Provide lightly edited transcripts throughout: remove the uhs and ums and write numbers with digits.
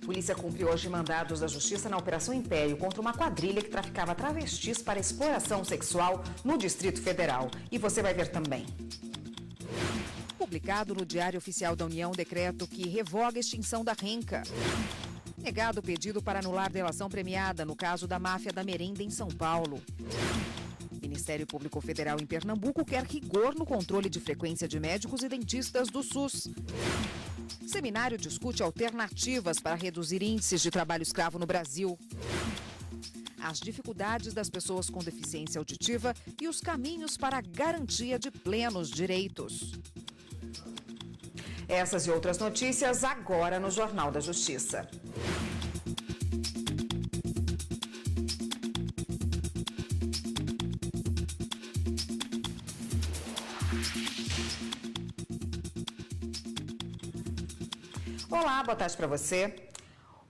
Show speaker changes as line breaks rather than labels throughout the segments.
Polícia cumpriu hoje mandados da Justiça na Operação Império contra uma quadrilha que traficava travestis para exploração sexual no Distrito Federal. E você vai ver também. Publicado no Diário Oficial da União decreto que revoga a extinção da Renca. Negado o pedido para anular delação premiada no caso da máfia da merenda em São Paulo. Ministério Público Federal em Pernambuco quer rigor no controle de frequência de médicos e dentistas do SUS. Seminário discute alternativas para reduzir índices de trabalho escravo no Brasil. As dificuldades das pessoas com deficiência auditiva e os caminhos para a garantia de plenos direitos. Essas e outras notícias agora no Jornal da Justiça. Olá, boa tarde para você.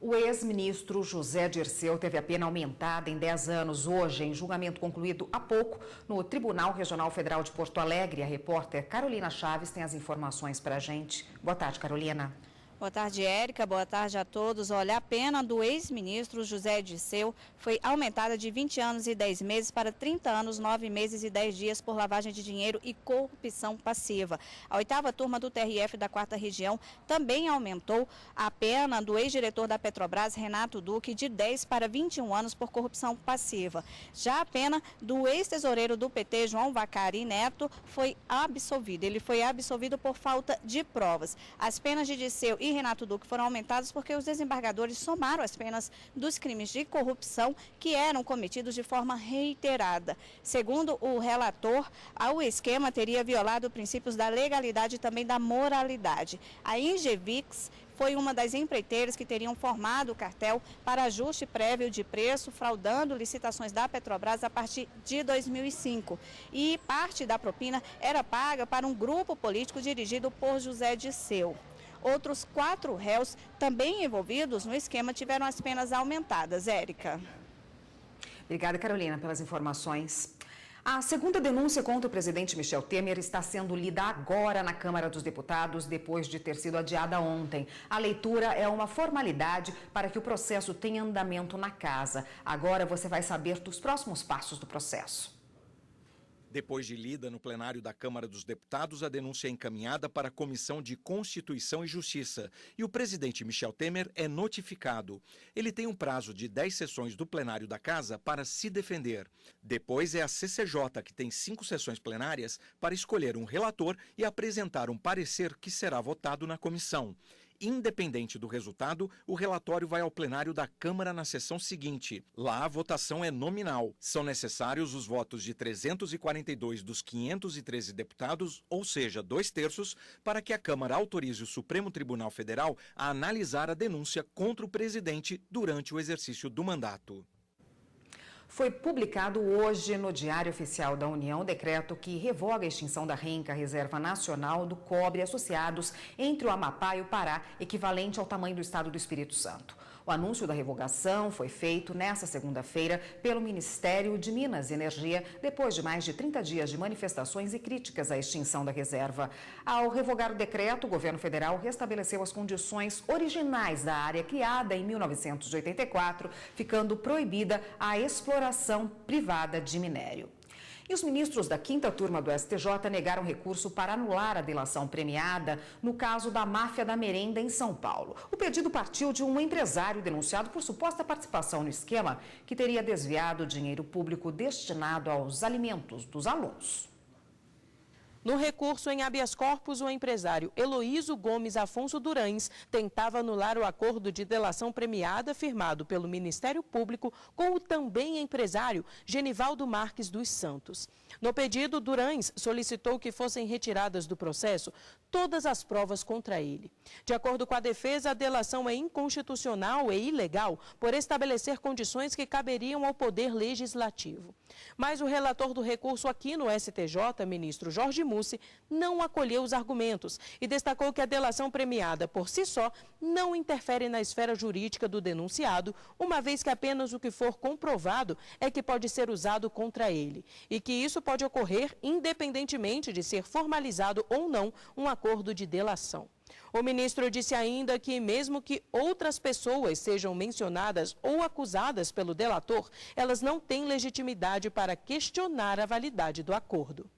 O ex-ministro José Dirceu teve a pena aumentada em 10 anos hoje, em julgamento concluído há pouco no Tribunal Regional Federal de Porto Alegre. A repórter Carolina Chaves tem as informações para a gente. Boa tarde, Carolina.
Boa tarde, Érica. Boa tarde a todos. Olha, a pena do ex-ministro José Dirceu foi aumentada de 20 anos e 10 meses para 30 anos, 9 meses e 10 dias por lavagem de dinheiro e corrupção passiva. A 8ª turma do TRF da 4ª Região também aumentou a pena do ex-diretor da Petrobras, Renato Duque, de 10 para 21 anos por corrupção passiva. Já a pena do ex-tesoureiro do PT, João Vacari Neto, foi absolvido. Ele foi absolvido por falta de provas. As penas de Dirceu e Renato Duque foram aumentadas porque os desembargadores somaram as penas dos crimes de corrupção que eram cometidos de forma reiterada. Segundo o relator, o esquema teria violado princípios da legalidade e também da moralidade. A Ingevix foi uma das empreiteiras que teriam formado o cartel para ajuste prévio de preço, fraudando licitações da Petrobras a partir de 2005. E parte da propina era paga para um grupo político dirigido por José Dirceu. Outros 4 réus também envolvidos no esquema tiveram as penas aumentadas. Érica.
Obrigada, Carolina, pelas informações. A segunda denúncia contra o presidente Michel Temer está sendo lida agora na Câmara dos Deputados, depois de ter sido adiada ontem. A leitura é uma formalidade para que o processo tenha andamento na casa. Agora você vai saber dos próximos passos do processo.
Depois de lida no plenário da Câmara dos Deputados, a denúncia é encaminhada para a Comissão de Constituição e Justiça e o presidente Michel Temer é notificado. Ele tem um prazo de 10 sessões do plenário da Casa para se defender. Depois é a CCJ, que tem 5 sessões plenárias, para escolher um relator e apresentar um parecer que será votado na comissão. Independente do resultado, o relatório vai ao plenário da Câmara na sessão seguinte. Lá, a votação é nominal. São necessários os votos de 342 dos 513 deputados, ou seja, 2/3, para que a Câmara autorize o Supremo Tribunal Federal a analisar a denúncia contra o presidente durante o exercício do mandato.
Foi publicado hoje no Diário Oficial da União decreto que revoga a extinção da Renca, Reserva Nacional do Cobre Associados entre o Amapá e o Pará, equivalente ao tamanho do estado do Espírito Santo. O anúncio da revogação foi feito nesta segunda-feira pelo Ministério de Minas e Energia, depois de mais de 30 dias de manifestações e críticas à extinção da reserva. Ao revogar o decreto, o governo federal restabeleceu as condições originais da área criada em 1984, ficando proibida a exploração privada de minério. E os ministros da 5ª turma do STJ negaram recurso para anular a delação premiada no caso da máfia da merenda em São Paulo. O pedido partiu de um empresário denunciado por suposta participação no esquema que teria desviado dinheiro público destinado aos alimentos dos alunos.
No recurso em habeas corpus, o empresário Heloísio Gomes Afonso Durães tentava anular o acordo de delação premiada firmado pelo Ministério Público com o também empresário Genivaldo Marques dos Santos. No pedido, Durães solicitou que fossem retiradas do processo todas as provas contra ele. De acordo com a defesa, a delação é inconstitucional e ilegal por estabelecer condições que caberiam ao Poder Legislativo. Mas o relator do recurso aqui no STJ, ministro Jorge Mussi, não acolheu os argumentos e destacou que a delação premiada por si só não interfere na esfera jurídica do denunciado, uma vez que apenas o que for comprovado é que pode ser usado contra ele e que isso pode ocorrer independentemente de ser formalizado ou não um acordo de delação. O ministro disse ainda que, mesmo que outras pessoas sejam mencionadas ou acusadas pelo delator, elas não têm legitimidade para questionar a validade do acordo.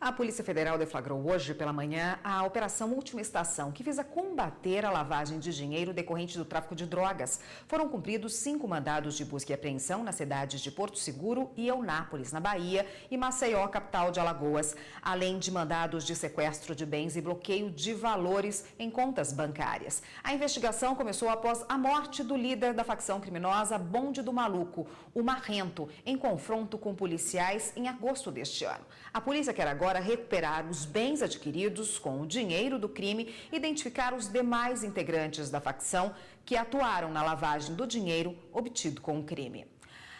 A Polícia Federal deflagrou hoje pela manhã a Operação Última Estação, que visa combater a lavagem de dinheiro decorrente do tráfico de drogas. Foram cumpridos 5 mandados de busca e apreensão nas cidades de Porto Seguro e Eunápolis, na Bahia, e Maceió, capital de Alagoas, além de mandados de sequestro de bens e bloqueio de valores em contas bancárias. A investigação começou após a morte do líder da facção criminosa Bonde do Maluco, o Marrento, em confronto com policiais em agosto deste ano. A polícia quer agora recuperar os bens adquiridos com o dinheiro do crime e identificar os demais integrantes da facção que atuaram na lavagem do dinheiro obtido com o crime.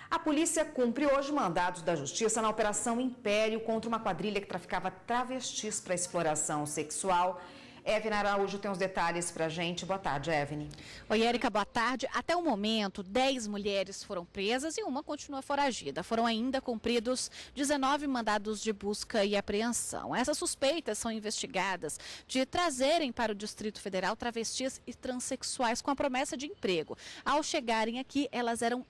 A polícia cumpre hoje mandados da Justiça na Operação Império contra uma quadrilha que traficava travestis para exploração sexual. Evne Araújo tem os detalhes para a gente. Boa tarde, Evne.
Oi, Érica, boa tarde. Até o momento, 10 mulheres foram presas e uma continua foragida. Foram ainda cumpridos 19 mandados de busca e apreensão. Essas suspeitas são investigadas de trazerem para o Distrito Federal travestis e transexuais com a promessa de emprego. Ao chegarem aqui, elas eram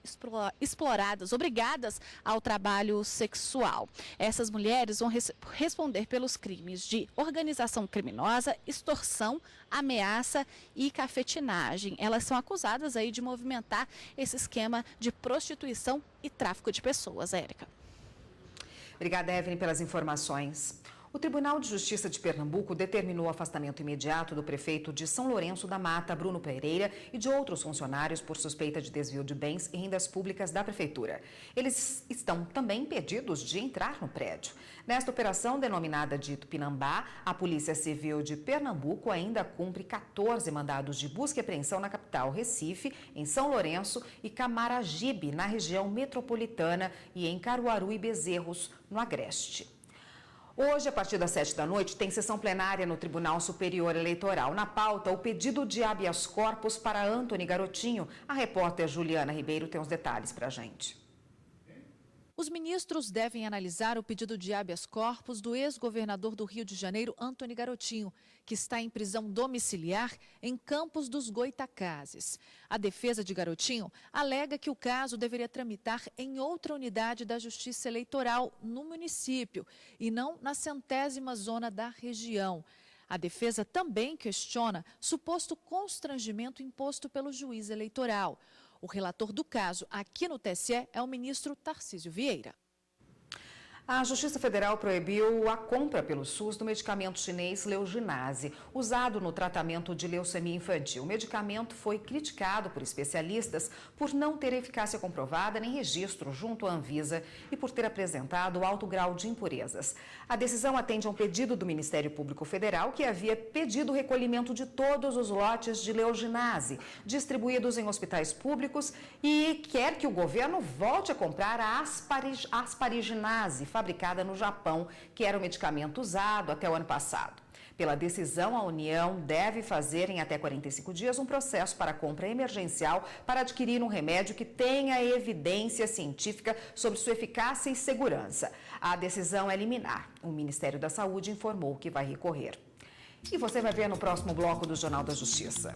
exploradas, obrigadas ao trabalho sexual. Essas mulheres vão responder pelos crimes de organização criminosa, extorsão, ameaça e cafetinagem. Elas são acusadas aí de movimentar esse esquema de prostituição e tráfico de pessoas, Érica.
Obrigada, Evne, pelas informações. O Tribunal de Justiça de Pernambuco determinou o afastamento imediato do prefeito de São Lourenço da Mata, Bruno Pereira, e de outros funcionários por suspeita de desvio de bens e rendas públicas da prefeitura. Eles estão também impedidos de entrar no prédio. Nesta operação, denominada de Tupinambá, a Polícia Civil de Pernambuco ainda cumpre 14 mandados de busca e apreensão na capital, Recife, em São Lourenço e Camaragibe, na região metropolitana, e em Caruaru e Bezerros, no Agreste. Hoje, a partir das 7 da noite, tem sessão plenária no Tribunal Superior Eleitoral. Na pauta, o pedido de habeas corpus para Antony Garotinho. A repórter Juliana Ribeiro tem os detalhes para a gente.
Os ministros devem analisar o pedido de habeas corpus do ex-governador do Rio de Janeiro, Antony Garotinho, que está em prisão domiciliar em Campos dos Goitacazes. A defesa de Garotinho alega que o caso deveria tramitar em outra unidade da Justiça Eleitoral no município e não na 100ª zona da região. A defesa também questiona suposto constrangimento imposto pelo juiz eleitoral. O relator do caso aqui no TSE é o ministro Tarcísio Vieira.
A Justiça Federal proibiu a compra pelo SUS do medicamento chinês Leuginase, usado no tratamento de leucemia infantil. O medicamento foi criticado por especialistas por não ter eficácia comprovada nem registro junto à Anvisa e por ter apresentado alto grau de impurezas. A decisão atende a um pedido do Ministério Público Federal, que havia pedido o recolhimento de todos os lotes de Leuginase distribuídos em hospitais públicos e quer que o governo volte a comprar a asparaginase, fabricada no Japão, que era o medicamento usado até o ano passado. Pela decisão, a União deve fazer em até 45 dias um processo para compra emergencial para adquirir um remédio que tenha evidência científica sobre sua eficácia e segurança. A decisão é liminar. O Ministério da Saúde informou que vai recorrer. E você vai ver no próximo bloco do Jornal da Justiça.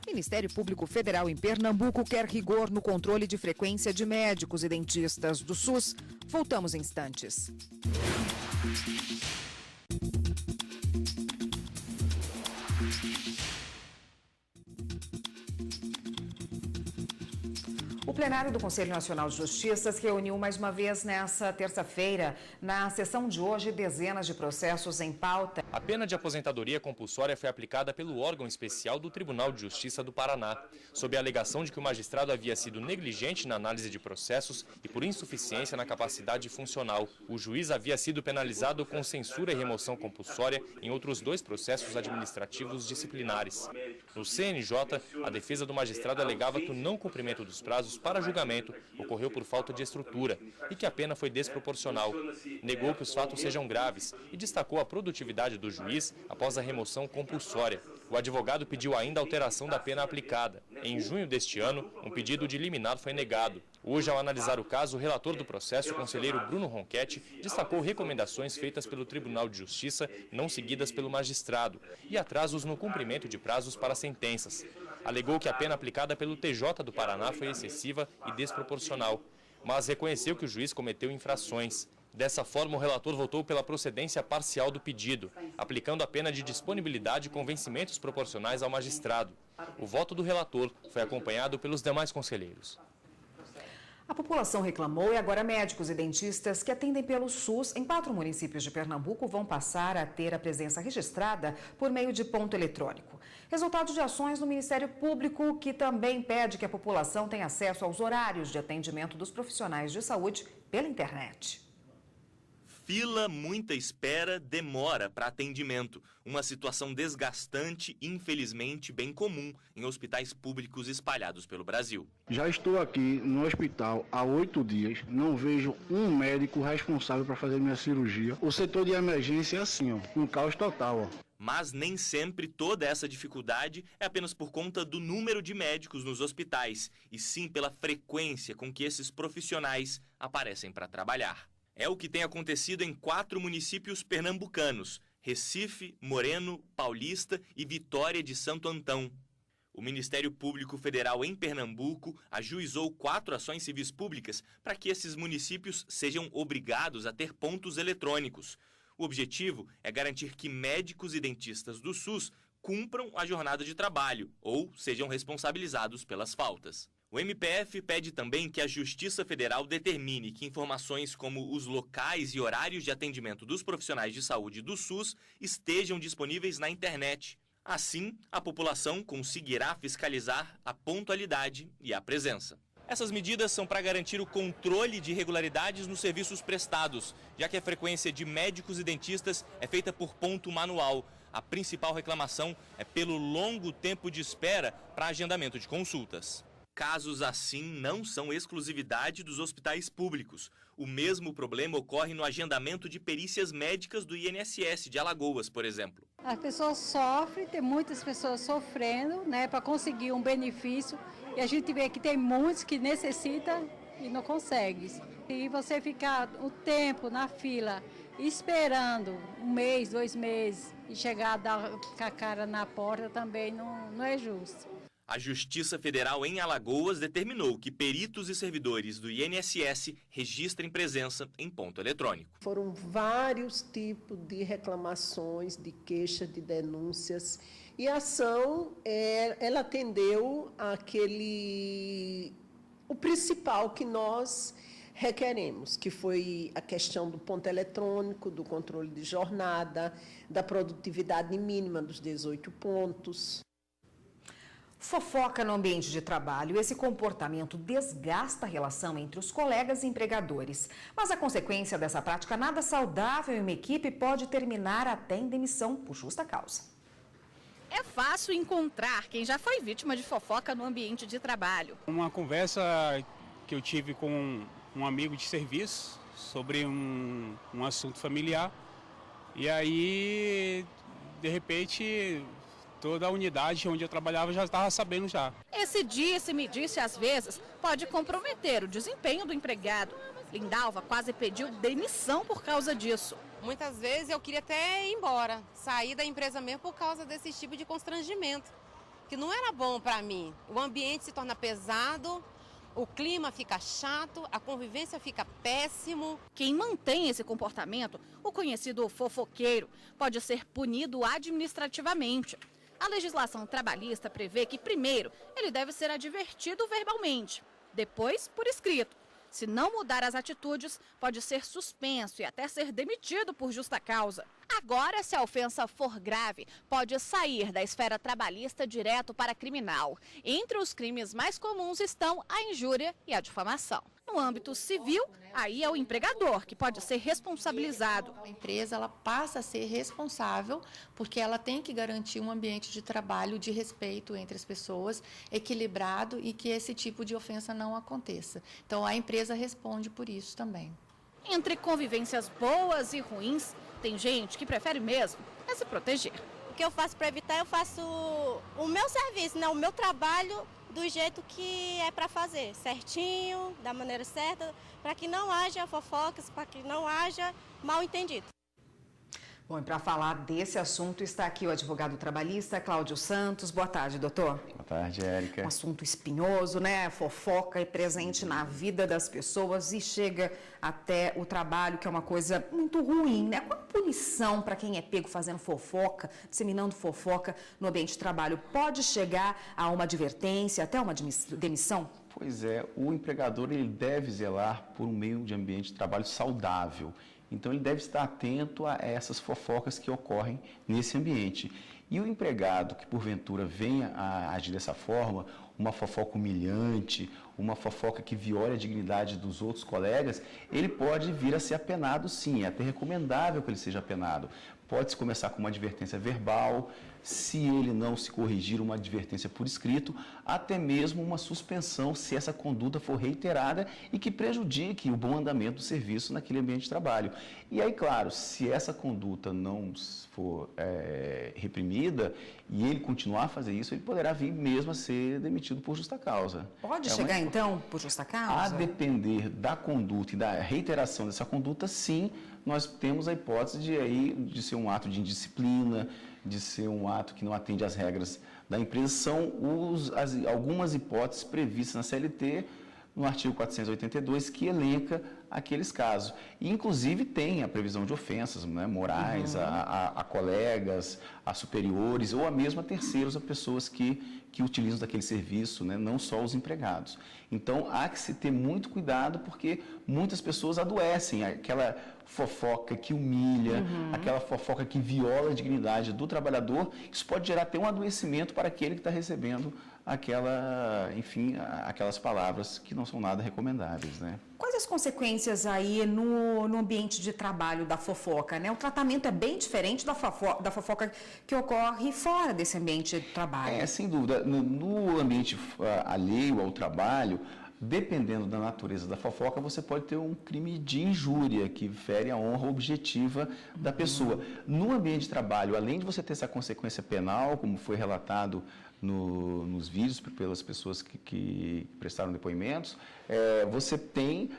O Ministério Público Federal em Pernambuco quer rigor no controle de frequência de médicos e dentistas do SUS. Voltamos em instantes. O plenário do Conselho Nacional de Justiça se reuniu mais uma vez nesta terça-feira. Na sessão de hoje, dezenas de processos em pauta.
A pena de aposentadoria compulsória foi aplicada pelo órgão especial do Tribunal de Justiça do Paraná, sob a alegação de que o magistrado havia sido negligente na análise de processos e por insuficiência na capacidade funcional. O juiz havia sido penalizado com censura e remoção compulsória em outros 2 processos administrativos disciplinares. No CNJ, a defesa do magistrado alegava que o não cumprimento dos prazos para julgamento ocorreu por falta de estrutura e que a pena foi desproporcional. Negou que os fatos sejam graves e destacou a produtividade do juiz após a remoção compulsória. O advogado pediu ainda a alteração da pena aplicada. Em junho deste ano, um pedido de liminar foi negado. Hoje, ao analisar o caso, o relator do processo, o conselheiro Bruno Ronchetti, destacou recomendações feitas pelo Tribunal de Justiça, não seguidas pelo magistrado, e atrasos no cumprimento de prazos para sentenças. Alegou que a pena aplicada pelo TJ do Paraná foi excessiva e desproporcional, mas reconheceu que o juiz cometeu infrações. Dessa forma, o relator votou pela procedência parcial do pedido, aplicando a pena de disponibilidade com vencimentos proporcionais ao magistrado. O voto do relator foi acompanhado pelos demais conselheiros.
A população reclamou e agora médicos e dentistas que atendem pelo SUS em 4 municípios de Pernambuco vão passar a ter a presença registrada por meio de ponto eletrônico. Resultado de ações do Ministério Público, que também pede que a população tenha acesso aos horários de atendimento dos profissionais de saúde pela internet.
Fila, muita espera, demora para atendimento. Uma situação desgastante e, infelizmente, bem comum em hospitais públicos espalhados pelo Brasil.
Já estou aqui no hospital há 8 dias, não vejo um médico responsável para fazer minha cirurgia. O setor de emergência é assim, um caos total.
Mas nem sempre toda essa dificuldade é apenas por conta do número de médicos nos hospitais, e sim pela frequência com que esses profissionais aparecem para trabalhar. É o que tem acontecido em 4 municípios pernambucanos: Recife, Moreno, Paulista e Vitória de Santo Antão. O Ministério Público Federal em Pernambuco ajuizou 4 ações civis públicas para que esses municípios sejam obrigados a ter pontos eletrônicos. O objetivo é garantir que médicos e dentistas do SUS cumpram a jornada de trabalho ou sejam responsabilizados pelas faltas. O MPF pede também que a Justiça Federal determine que informações como os locais e horários de atendimento dos profissionais de saúde do SUS estejam disponíveis na internet. Assim, a população conseguirá fiscalizar a pontualidade e a presença. Essas medidas são para garantir o controle de irregularidades nos serviços prestados, já que a frequência de médicos e dentistas é feita por ponto manual. A principal reclamação é pelo longo tempo de espera para agendamento de consultas. Casos assim não são exclusividade dos hospitais públicos. O mesmo problema ocorre no agendamento de perícias médicas do INSS de Alagoas, por exemplo.
As pessoas sofrem, tem muitas pessoas sofrendo, para conseguir um benefício. E a gente vê que tem muitos que necessitam e não conseguem. E você ficar o tempo na fila esperando 1 mês, 2 meses e chegar a dar com a cara na porta também não é justo.
A Justiça Federal em Alagoas determinou que peritos e servidores do INSS registrem presença em ponto eletrônico.
Foram vários tipos de reclamações, de queixas, de denúncias, e a ação ela atendeu o principal que nós requeremos, que foi a questão do ponto eletrônico, do controle de jornada, da produtividade mínima dos 18 pontos.
Fofoca no ambiente de trabalho. Esse comportamento desgasta a relação entre os colegas e empregadores. Mas a consequência dessa prática nada saudável em uma equipe pode terminar até em demissão por justa causa.
É fácil encontrar quem já foi vítima de fofoca no ambiente de trabalho.
Uma conversa que eu tive com um amigo de serviço sobre um assunto familiar. E aí, de repente, toda a unidade onde eu trabalhava já estava sabendo já.
Esse disse-me-disse, às vezes, pode comprometer o desempenho do empregado. Lindalva quase pediu demissão por causa disso.
Muitas vezes eu queria até ir embora, sair da empresa mesmo por causa desse tipo de constrangimento, que não era bom para mim. O ambiente se torna pesado, o clima fica chato, a convivência fica péssimo.
Quem mantém esse comportamento, o conhecido fofoqueiro, pode ser punido administrativamente. A legislação trabalhista prevê que, primeiro, ele deve ser advertido verbalmente, depois por escrito. Se não mudar as atitudes, pode ser suspenso e até ser demitido por justa causa. Agora, se a ofensa for grave, pode sair da esfera trabalhista direto para a criminal. Entre os crimes mais comuns estão a injúria e a difamação. No âmbito civil, aí é o empregador que pode ser responsabilizado.
A empresa ela passa a ser responsável porque ela tem que garantir um ambiente de trabalho de respeito entre as pessoas, equilibrado e que esse tipo de ofensa não aconteça. Então, a empresa responde por isso também.
Entre convivências boas e ruins, tem gente que prefere mesmo se proteger.
o que eu faço para evitar, eu faço o meu serviço, né? O meu trabalho do jeito que é para fazer, certinho, da maneira certa, para que não haja fofocas, para que não haja mal-entendido.
Bom, e para falar desse assunto está aqui o advogado trabalhista Cláudio Santos. Boa tarde, doutor.
Boa tarde, Érica.
Um assunto espinhoso, né? Fofoca é presente na vida das pessoas e chega até o trabalho, que é uma coisa muito ruim, né? Qual a punição para quem é pego fazendo fofoca, disseminando fofoca no ambiente de trabalho? Pode chegar a uma advertência, até uma demissão?
Pois é, o empregador ele deve zelar por um meio de ambiente de trabalho saudável. Então, ele deve estar atento a essas fofocas que ocorrem nesse ambiente. E o empregado que, porventura, venha a agir dessa forma, uma fofoca humilhante, uma fofoca que viola a dignidade dos outros colegas, ele pode vir a ser apenado, sim. É até recomendável que ele seja apenado. Pode-se começar com uma advertência verbal, se ele não se corrigir, uma advertência por escrito, até mesmo uma suspensão se essa conduta for reiterada e que prejudique o bom andamento do serviço naquele ambiente de trabalho. E aí, claro, se essa conduta não for reprimida e ele continuar a fazer isso, ele poderá vir mesmo a ser demitido por justa causa.
Pode chegar, então, por justa causa?
A depender da conduta e da reiteração dessa conduta, sim, nós temos a hipótese de ser um ato de indisciplina, de ser um ato que não atende às regras da empresa. São algumas hipóteses previstas na CLT, no artigo 482, que elenca aqueles casos. E, inclusive, tem a previsão de ofensas, né, morais a colegas, a superiores ou a mesmo a terceiros, a pessoas que utilizam daquele serviço, né, não só os empregados. Então, há que se ter muito cuidado, porque muitas pessoas adoecem. Aquela fofoca que humilha, aquela fofoca que viola a dignidade do trabalhador, isso pode gerar até um adoecimento para aquele que está recebendo aquelas palavras que não são nada recomendáveis, né?
Quais as consequências aí no ambiente de trabalho da fofoca, né? O tratamento é bem diferente da fofoca que ocorre fora desse ambiente de trabalho.
Sem dúvida. No ambiente alheio ao trabalho, dependendo da natureza da fofoca, você pode ter um crime de injúria que fere a honra objetiva da pessoa. No ambiente de trabalho, além de você ter essa consequência penal, como foi relatado nos vídeos pelas pessoas que prestaram depoimentos, você tem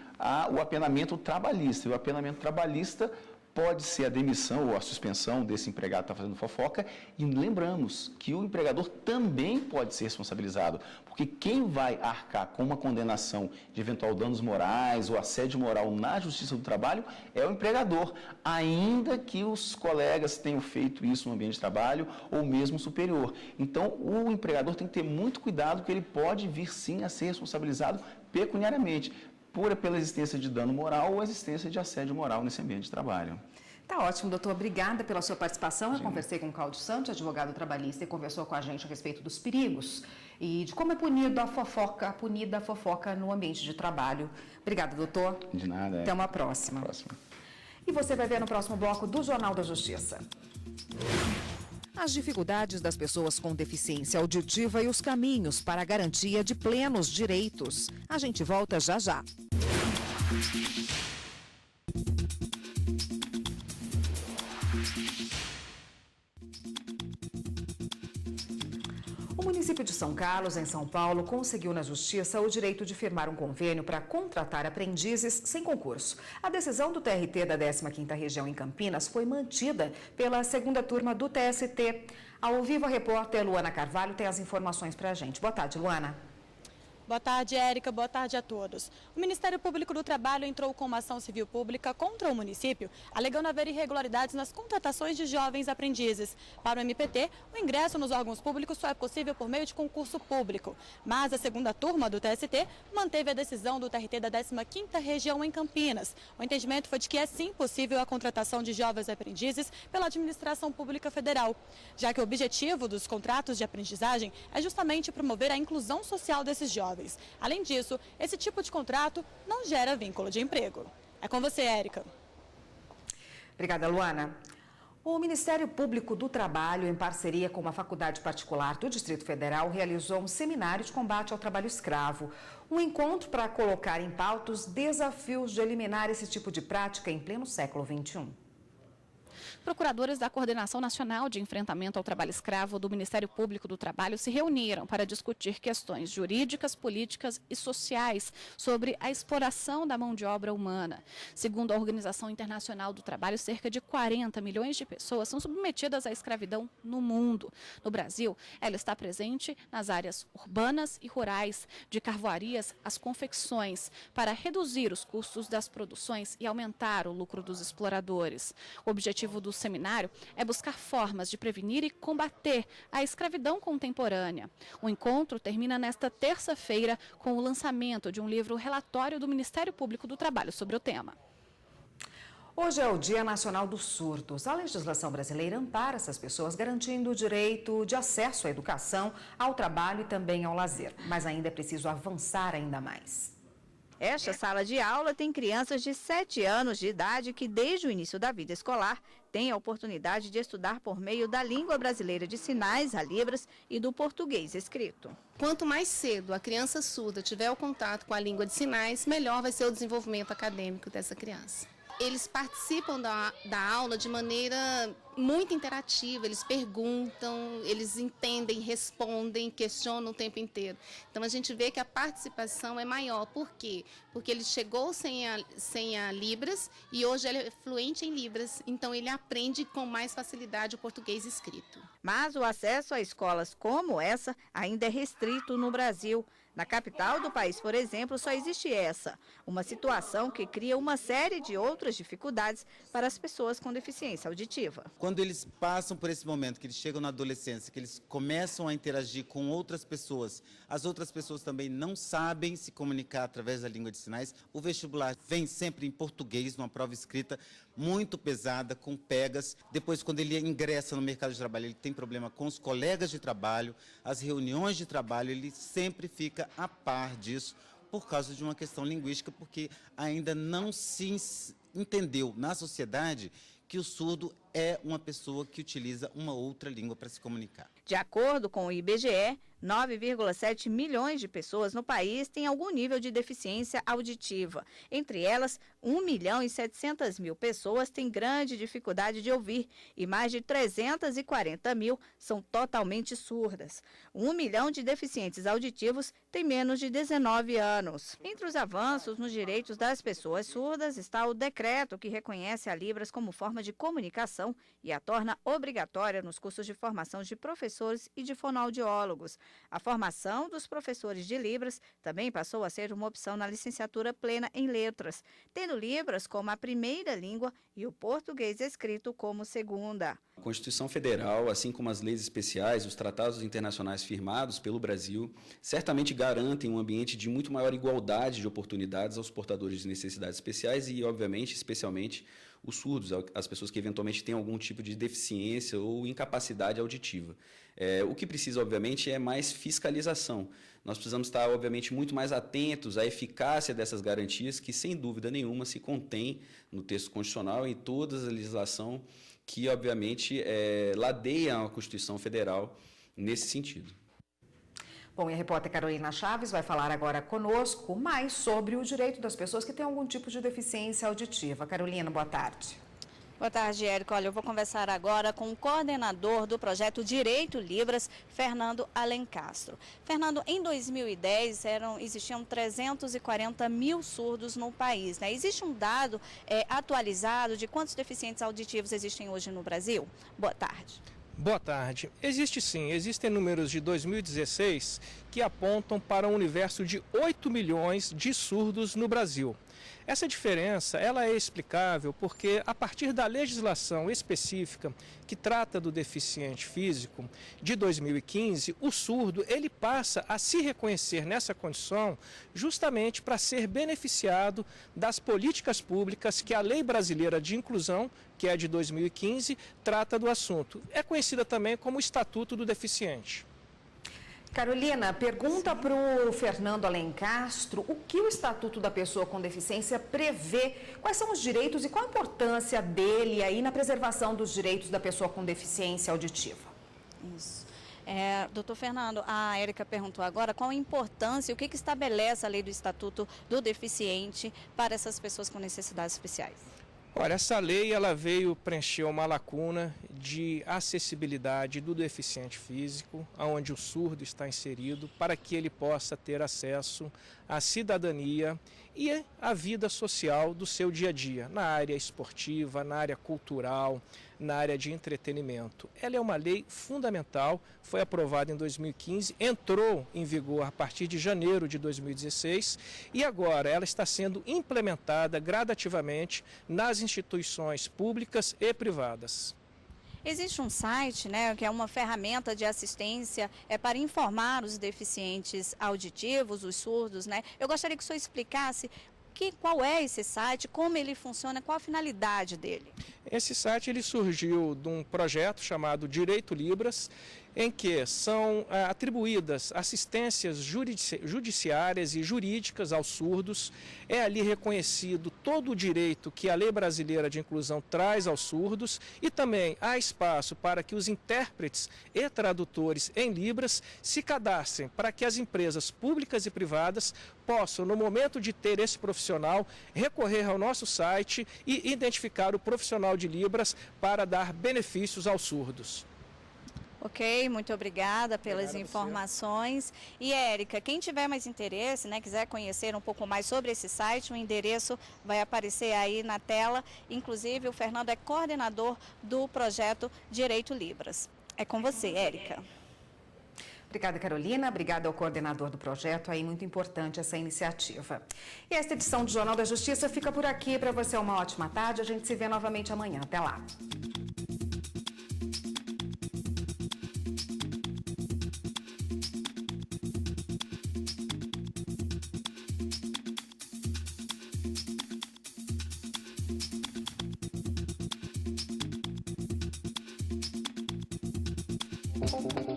o apenamento trabalhista. E o apenamento trabalhista pode ser a demissão ou a suspensão desse empregado que está fazendo fofoca. E lembramos que o empregador também pode ser responsabilizado, porque quem vai arcar com uma condenação de eventual danos morais ou assédio moral na Justiça do Trabalho é o empregador, ainda que os colegas tenham feito isso no ambiente de trabalho ou mesmo superior. Então, o empregador tem que ter muito cuidado, porque ele pode vir sim a ser responsabilizado pecuniariamente, pela existência de dano moral ou existência de assédio moral nesse ambiente de trabalho.
Tá ótimo, doutor. Obrigada pela sua participação. Eu conversei com o Cláudio Santos, advogado trabalhista, e conversou com a gente a respeito dos perigos e de como é punida a fofoca no ambiente de trabalho. Obrigada, doutor.
De nada.
Até uma próxima. E você vai ver no próximo bloco do Jornal da Justiça. As dificuldades das pessoas com deficiência auditiva e os caminhos para a garantia de plenos direitos. A gente volta já já. O município de São Carlos, em São Paulo, conseguiu na Justiça o direito de firmar um convênio para contratar aprendizes sem concurso. A decisão do TRT da 15ª Região em Campinas foi mantida pela segunda turma do TST. Ao vivo, a repórter Luana Carvalho tem as informações para a gente. Boa tarde, Luana.
Boa tarde, Érica. Boa tarde a todos. O Ministério Público do Trabalho entrou com uma ação civil pública contra o município, alegando haver irregularidades nas contratações de jovens aprendizes. Para o MPT, o ingresso nos órgãos públicos só é possível por meio de concurso público. Mas a segunda turma do TST manteve a decisão do TRT da 15ª Região em Campinas. O entendimento foi de que é sim possível a contratação de jovens aprendizes pela administração pública federal, já que o objetivo dos contratos de aprendizagem é justamente promover a inclusão social desses jovens. Além disso, esse tipo de contrato não gera vínculo de emprego. É com você, Érica.
Obrigada, Luana. O Ministério Público do Trabalho, em parceria com uma faculdade particular do Distrito Federal, realizou um seminário de combate ao trabalho escravo. Um encontro para colocar em pauta os desafios de eliminar esse tipo de prática em pleno século XXI.
Procuradores da Coordenação Nacional de Enfrentamento ao Trabalho Escravo do Ministério Público do Trabalho se reuniram para discutir questões jurídicas, políticas e sociais sobre a exploração da mão de obra humana. Segundo a Organização Internacional do Trabalho, cerca de 40 milhões de pessoas são submetidas à escravidão no mundo. No Brasil, ela está presente nas áreas urbanas e rurais, de carvoarias às confecções, para reduzir os custos das produções e aumentar o lucro dos exploradores. O objetivo do seminário é buscar formas de prevenir e combater a escravidão contemporânea. O encontro termina nesta terça-feira com o lançamento de um livro relatório do Ministério Público do Trabalho sobre o tema.
Hoje é o Dia Nacional dos Surdos. A legislação brasileira ampara essas pessoas, garantindo o direito de acesso à educação, ao trabalho e também ao lazer. Mas ainda é preciso avançar ainda mais.
Esta sala de aula tem crianças de 7 anos de idade que, desde o início da vida escolar, têm a oportunidade de estudar por meio da língua brasileira de sinais, a Libras, e do português escrito.
Quanto mais cedo a criança surda tiver o contato com a língua de sinais, melhor vai ser o desenvolvimento acadêmico dessa criança. Eles participam da aula de maneira muito interativa, eles perguntam, eles entendem, respondem, questionam o tempo inteiro. Então a gente vê que a participação é maior. Por quê? Porque ele chegou sem a Libras e hoje ele é fluente em Libras, então ele aprende com mais facilidade o português escrito.
Mas o acesso a escolas como essa ainda é restrito no Brasil. Na capital do país, por exemplo, só existe essa, uma situação que cria uma série de outras dificuldades para as pessoas com deficiência auditiva.
Quando eles passam por esse momento, que eles chegam na adolescência, que eles começam a interagir com outras pessoas, as outras pessoas também não sabem se comunicar através da língua de sinais, o vestibular vem sempre em português, numa prova escrita muito pesada, com pegas. Depois, quando ele ingressa no mercado de trabalho, ele tem problema com os colegas de trabalho, as reuniões de trabalho, ele sempre fica a par disso por causa de uma questão linguística, porque ainda não se entendeu na sociedade que o surdo é uma pessoa que utiliza uma outra língua para se comunicar.
De acordo com o IBGE, 9,7 milhões de pessoas no país têm algum nível de deficiência auditiva. Entre elas, 1.700.000 pessoas têm grande dificuldade de ouvir e mais de 340 mil são totalmente surdas. 1 milhão de deficientes auditivos têm menos de 19 anos. Entre os avanços nos direitos das pessoas surdas está o decreto que reconhece a Libras como forma de comunicação e a torna obrigatória nos cursos de formação de professores e de fonoaudiólogos. A formação dos professores de Libras também passou a ser uma opção na licenciatura plena em letras, tendo Libras como a primeira língua e o português escrito como segunda.
A Constituição Federal, assim como as leis especiais, os tratados internacionais firmados pelo Brasil, certamente garantem um ambiente de muito maior igualdade de oportunidades aos portadores de necessidades especiais e, obviamente, especialmente os surdos, as pessoas que eventualmente têm algum tipo de deficiência ou incapacidade auditiva. O que precisa, obviamente, é mais fiscalização. Nós precisamos estar, obviamente, muito mais atentos à eficácia dessas garantias que, sem dúvida nenhuma, se contém no texto constitucional e em toda a legislação que, obviamente, ladeia a Constituição Federal nesse sentido.
Bom, e a repórter Carolina Chaves vai falar agora conosco mais sobre o direito das pessoas que têm algum tipo de deficiência auditiva. Carolina, boa tarde.
Boa tarde, Érica. Olha, eu vou conversar agora com o coordenador do projeto Direito Libras, Fernando Alencastro. Fernando, em 2010 existiam 340 mil surdos no país, né? Existe um dado atualizado de quantos deficientes auditivos existem hoje no Brasil? Boa tarde.
Boa tarde. Existe sim, existem números de 2016 que apontam para um universo de 8 milhões de surdos no Brasil. Essa diferença ela é explicável porque, a partir da legislação específica que trata do deficiente físico, de 2015, o surdo ele passa a se reconhecer nessa condição justamente para ser beneficiado das políticas públicas que a Lei Brasileira de Inclusão, que é de 2015, trata do assunto. É conhecida também como Estatuto do Deficiente.
Carolina, pergunta para o Fernando Alencastro o que o Estatuto da Pessoa com Deficiência prevê, quais são os direitos e qual a importância dele aí na preservação dos direitos da pessoa com deficiência auditiva.
Isso. Doutor Fernando, a Érica perguntou agora qual a importância e o que estabelece a lei do Estatuto do Deficiente para essas pessoas com necessidades especiais.
Olha, essa lei ela veio preencher uma lacuna de acessibilidade do deficiente físico, onde o surdo está inserido, para que ele possa ter acesso à cidadania e à vida social do seu dia a dia, na área esportiva, na área cultural, na área de entretenimento. Ela é uma lei fundamental, foi aprovada em 2015, entrou em vigor a partir de janeiro de 2016 e agora ela está sendo implementada gradativamente nas instituições públicas e privadas.
Existe um site, né, que é uma ferramenta de assistência para informar os deficientes auditivos, os surdos, né? Eu gostaria que o senhor explicasse qual é esse site, como ele funciona, qual a finalidade dele.
Esse site ele surgiu de um projeto chamado Direito Libras, em que são atribuídas assistências judiciárias e jurídicas aos surdos. É ali reconhecido todo o direito que a Lei Brasileira de Inclusão traz aos surdos e também há espaço para que os intérpretes e tradutores em Libras se cadastrem para que as empresas públicas e privadas possam, no momento de ter esse profissional, recorrer ao nosso site e identificar o profissional de Libras para dar benefícios aos surdos.
Ok, muito obrigada pelas informações. E Érica, quem tiver mais interesse, né, quiser conhecer um pouco mais sobre esse site, o endereço vai aparecer aí na tela. Inclusive, o Fernando é coordenador do projeto Direito Libras. É com você, Érica.
Obrigada, Carolina. Obrigada ao coordenador do projeto. Aí, muito importante essa iniciativa. E esta edição do Jornal da Justiça fica por aqui. Para você, uma ótima tarde. A gente se vê novamente amanhã. Até lá.
Thank you.